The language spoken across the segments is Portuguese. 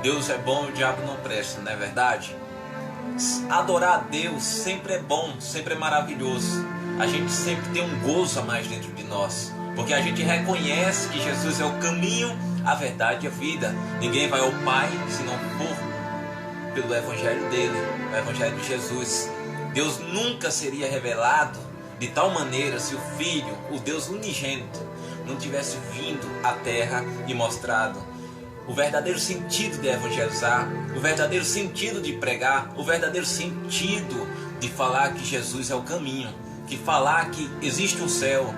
Deus é bom e o diabo não presta, não é verdade? Adorar a Deus sempre é bom, sempre é maravilhoso. A gente sempre tem um gozo a mais dentro de nós, porque a gente reconhece que Jesus é o caminho, a verdade e a vida. Ninguém vai ao Pai se não for pelo Evangelho dele, o Evangelho de Jesus. Deus nunca seria revelado de tal maneira se o Filho, o Deus unigênito, não tivesse vindo à terra e mostrado o verdadeiro sentido de evangelizar, o verdadeiro sentido de pregar, o verdadeiro sentido de falar que Jesus é o caminho, que falar que existe um céu,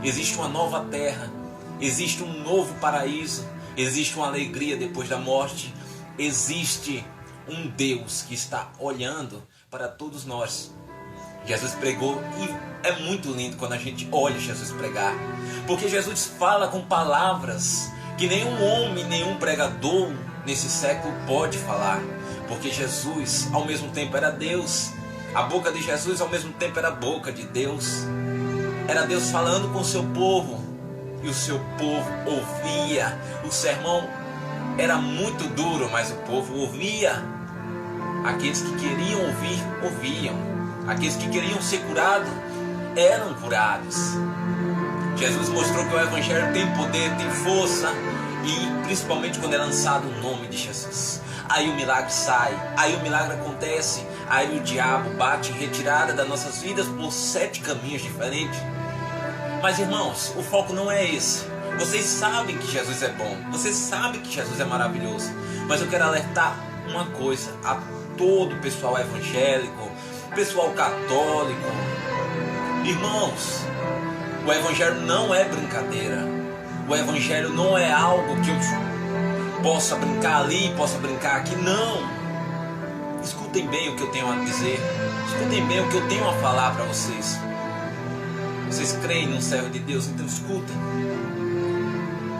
existe uma nova terra, existe um novo paraíso, existe uma alegria depois da morte, existe um Deus que está olhando para todos nós. Jesus pregou e é muito lindo quando a gente olha Jesus pregar, porque Jesus fala com palavras que nenhum homem, nenhum pregador nesse século pode falar, porque Jesus ao mesmo tempo era Deus, a boca de Jesus ao mesmo tempo era a boca de Deus, era Deus falando com o seu povo, e o seu povo ouvia. O sermão era muito duro, mas o povo ouvia. Aqueles que queriam ouvir, ouviam. Aqueles que queriam ser curados, eram curados. Jesus mostrou que o Evangelho tem poder, tem força, e principalmente quando é lançado o nome de Jesus. Aí o milagre sai, aí o milagre acontece, aí o diabo bate em retirada das nossas vidas por 7 caminhos diferentes. Mas irmãos, o foco não é esse. Vocês sabem que Jesus é bom, vocês sabem que Jesus é maravilhoso, mas eu quero alertar uma coisa a todo o pessoal evangélico, pessoal católico. Irmãos, o Evangelho não é brincadeira. O Evangelho não é algo que eu possa brincar ali, possa brincar aqui. Não. Escutem bem o que eu tenho a dizer. Escutem bem o que eu tenho a falar para vocês. Vocês creem num servo de Deus, então escutem.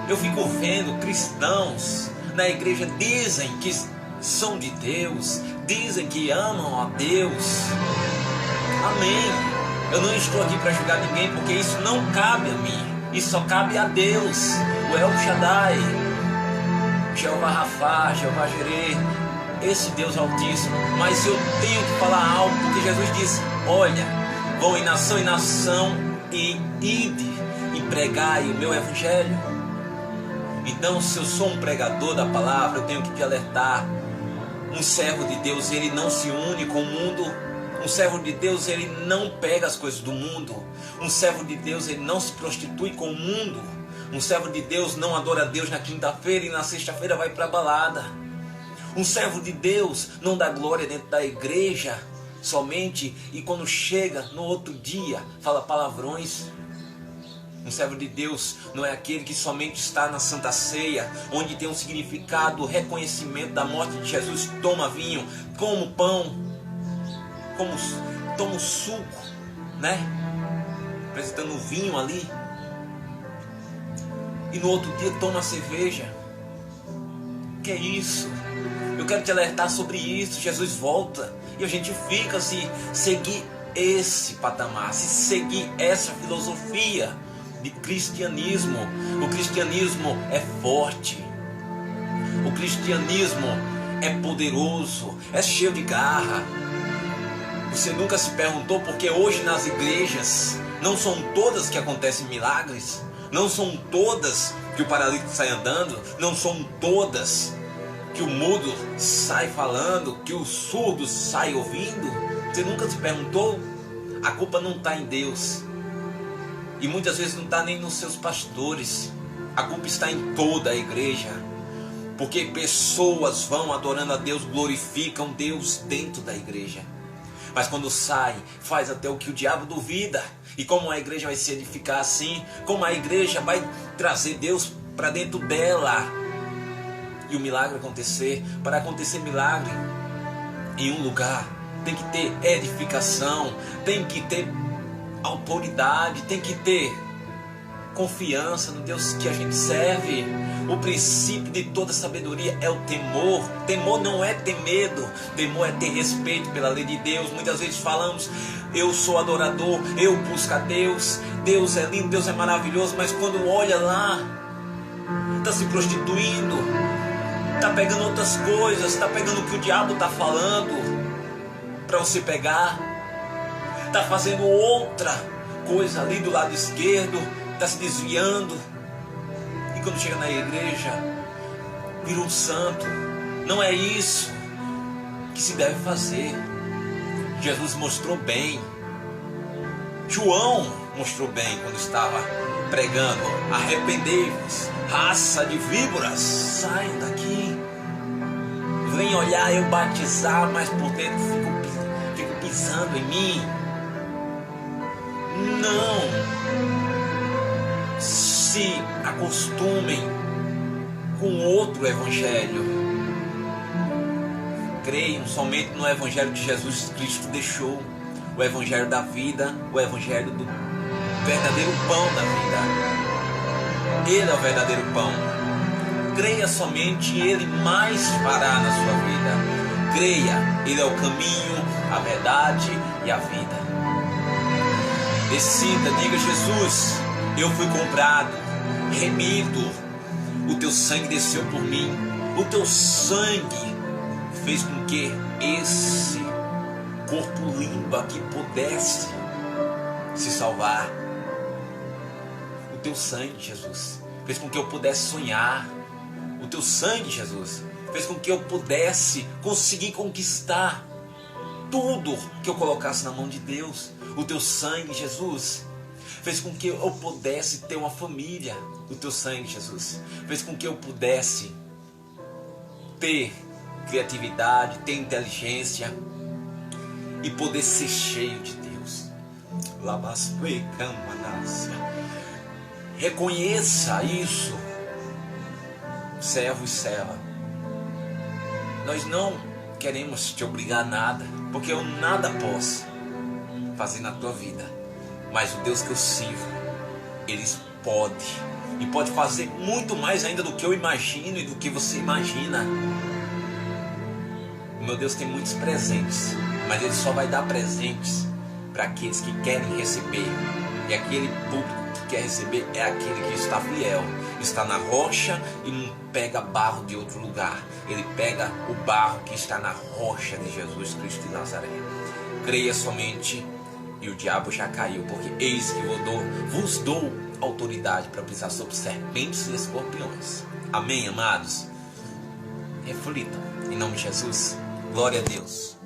Eu fico vendo cristãos na igreja dizem que são de Deus, dizem que amam a Deus. Amém. Eu não estou aqui para julgar ninguém, porque isso não cabe a mim. Isso só cabe a Deus, o El Shaddai, Jeová Rafá, Jeová Jireh, esse Deus Altíssimo. Mas eu tenho que falar algo, porque Jesus disse: olha, vão em nação e ide e pregai o meu Evangelho. Então, se eu sou um pregador da palavra, eu tenho que te alertar. Um servo de Deus, ele não se une com o mundo. Um servo de Deus, ele não pega as coisas do mundo. Um servo de Deus, ele não se prostitui com o mundo. Um servo de Deus não adora a Deus na quinta-feira e na sexta-feira vai para a balada. Um servo de Deus não dá glória dentro da igreja somente e quando chega no outro dia fala palavrões. Um servo de Deus não é aquele que somente está na Santa Ceia, onde tem um significado, o reconhecimento da morte de Jesus, toma vinho, come pão, toma o suco, né? Apresentando o vinho ali. E no outro dia toma a cerveja. Que é isso? Eu quero te alertar sobre isso. Jesus volta e a gente fica se seguir esse patamar, se seguir essa filosofia de cristianismo. O cristianismo é forte. O cristianismo é poderoso, é cheio de garra. Você nunca se perguntou porque hoje nas igrejas não são todas que acontecem milagres? Não são todas que o paralítico sai andando? Não são todas que o mudo sai falando? Que o surdo sai ouvindo? Você nunca se perguntou? A culpa não está em Deus. E muitas vezes não está nem nos seus pastores. A culpa está em toda a igreja. Porque pessoas vão adorando a Deus, glorificam Deus dentro da igreja. Mas quando sai, faz até o que o diabo duvida. E como a igreja vai se edificar assim? Como a igreja vai trazer Deus para dentro dela? E o milagre acontecer? Para acontecer milagre em um lugar, tem que ter edificação, tem que ter autoridade, tem que ter confiança no Deus que a gente serve. O princípio de toda sabedoria é o temor. Temor não é ter medo, temor é ter respeito pela lei de Deus. Muitas vezes falamos, eu sou adorador, eu busco a Deus, Deus é lindo, Deus é maravilhoso, mas quando olha lá, está se prostituindo, está pegando outras coisas, está pegando o que o diabo está falando para você pegar, está fazendo outra coisa ali do lado esquerdo, está se desviando. E quando chega na igreja, vira um santo. Não é isso que se deve fazer. Jesus mostrou bem. João mostrou bem quando estava pregando: arrependei-vos, raça de víboras, saiam daqui. Vem olhar eu batizar, mas por dentro fico pisando em mim. Não se acostumem com outro evangelho. Creiam somente no evangelho que Jesus Cristo deixou, o evangelho da vida, o evangelho do verdadeiro pão da vida. Ele é o verdadeiro pão. Creia somente e Ele mais fará na sua vida. Creia, Ele é o caminho, a verdade e a vida. Decida, diga: Jesus, eu fui comprado, remido, o teu sangue desceu por mim, o teu sangue fez com que esse corpo limpo aqui pudesse se salvar. O teu sangue, Jesus, fez com que eu pudesse sonhar. O teu sangue, Jesus, fez com que eu pudesse conseguir conquistar tudo que eu colocasse na mão de Deus. O teu sangue, Jesus, fez com que eu pudesse ter uma família. O teu sangue, Jesus, fez com que eu pudesse ter criatividade, ter inteligência e poder ser cheio de Deus. Reconheça isso, servo e serva. Nós não queremos te obrigar a nada, porque eu nada posso fazer na tua vida, mas o Deus que eu sirvo, Ele pode, e pode fazer muito mais ainda do que eu imagino e do que você imagina. O meu Deus tem muitos presentes, mas Ele só vai dar presentes para aqueles que querem receber. E aquele público que quer receber é aquele que está fiel, está na rocha e não pega barro de outro lugar. Ele pega o barro que está na rocha de Jesus Cristo de Nazaré. Creia somente e o diabo já caiu, porque eis que vos dou autoridade para pisar sobre serpentes e escorpiões. Amém, amados? Reflitam, em nome de Jesus. Glória a Deus.